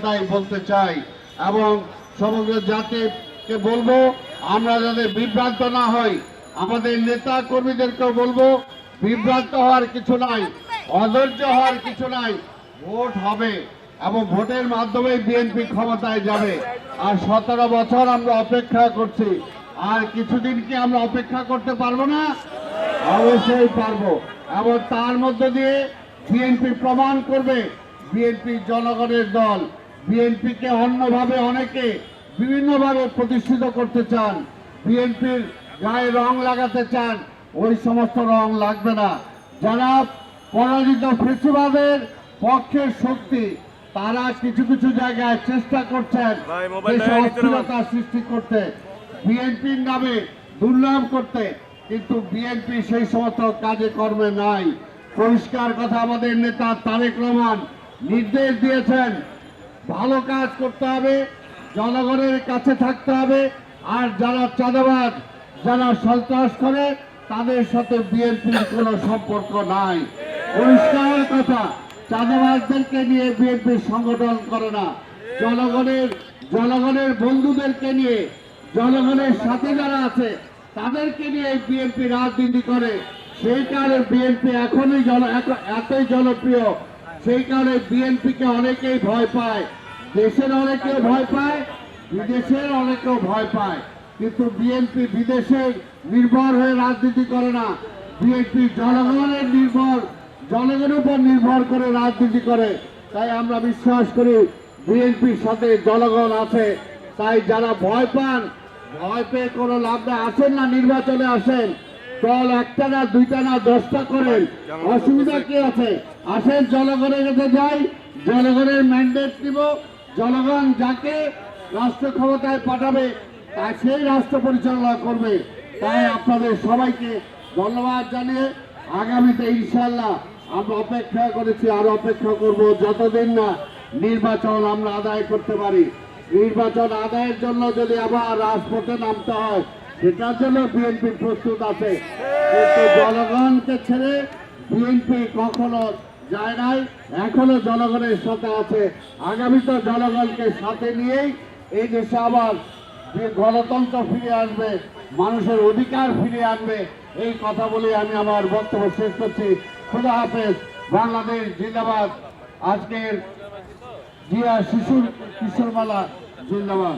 কথাই বলতে চাই এবং সমগ্র জাতিকে বলবো আমরা যাতে বিভ্রান্ত না হই। আমাদের নেতা কর্মীদেরকেও বলবো বিভ্রান্ত হওয়ার কিছু নাই, অধৈর্য হওয়ার কিছু নাই। ভোট হবে এবং ভোটের মাধ্যমে বিএনপি ক্ষমতায় যাবে। আর 17 বছর আমরা অপেক্ষা করছি, আর কিছুদিন কি আমরা অপেক্ষা করতে পারবো না? অবশ্যই পারবো। এবং তার মধ্য দিয়ে বিএনপি প্রমাণ করবে বিএনপি জনগণের দল। বিএনপিকে অন্যভাবে অনেকে বিভিন্নভাবে প্রতিষ্ঠিত করতে চান, বিএনপির গায়ে রং লাগাতে চান, ওই সমস্ত রং লাগবে না। যারা পরাজিত ফ্যাসিবাদের পক্ষের শক্তি তারা কিছু কিছু জায়গায় চেষ্টা করছেন অস্থিরতা সৃষ্টি করতে, বিএনপির নামে দুর্নাম করতে, কিন্তু বিএনপি সেই সমস্ত কাজে কর্মে নাই। পরিষ্কার কথা, আমাদের নেতা তারেক রহমান নির্দেশ দিয়েছেন ভালো কাজ করতে হবে, জনগণের কাছে থাকতে হবে, আর যারা চাঁদাবাজ যারা সন্ত্রাস করে তাদের সাথে বিএনপির কোনো সম্পর্ক নাই। পরিষ্কার কথা, চাঁদাবাজদেরকে নিয়ে বিএনপি সংগঠন করে না। জনগণের বন্ধুদেরকে নিয়ে, জনগণের সাথে যারা আছে তাদেরকে নিয়ে বিএনপি রাজনীতি করে। সেই কারণে বিএনপি এতই জনপ্রিয়, সেই কারণে বিএনপিকে অনেকেই ভয় পায়, দেশের অনেকে ভয় পায়, বিদেশের অনেকেও ভয় পায়। কিন্তু বিএনপি বিদেশে নির্ভর হয়ে রাজনীতি করে না, বিএনপি জনগণের উপর নির্ভর করে রাজনীতি করে। তাই আমরা বিশ্বাস করি বিএনপির সাথে জনগণ আছে। তাই যারা ভয় পান, ভয় পেয়ে কোনো লাভ না, আসেন না নির্বাচনে আসেন, দল একটা না দুইটা না 10টা করেন, অসুবিধা কি আছে? আসেন, জনগণের কাছে যাই, জনগণের ম্যান্ডেট দিব, জনগণ যাকে রাষ্ট্র ক্ষমতায় পাঠাবে তাই সেই রাষ্ট্র পরিচালনা করবে। তাই আপনাদের সবাইকে ধন্যবাদ জানিয়ে আগামীতে ইনশাল্লাহ আমরা অপেক্ষা করেছি, আরো অপেক্ষা করব যতদিন না নির্বাচন আমরা আদায় করতে পারি। নির্বাচন আদায়ের জন্য যদি আবার রাজপথে নামতে হয় সেটার জন্য বিএনপি প্রস্তুত আছে, কিন্তু জনগণকে ছেড়ে বিএনপি কখনো যায় নাই, এখনো জনগণের সাথে আছে। আগামীতে জনগণকে সাথে নিয়েই এই দেশে আবার গণতন্ত্র ফিরে আসবে, মানুষের অধিকার ফিরে আনবে। এই কথা বলে আমি আমার বক্তব্য শেষ করছি। খুদা হাফেজ। বাংলাদেশ জিন্দাবাদ। আজকের জিয়া শিশুর কিশোর মেলা জিন্দাবাদ।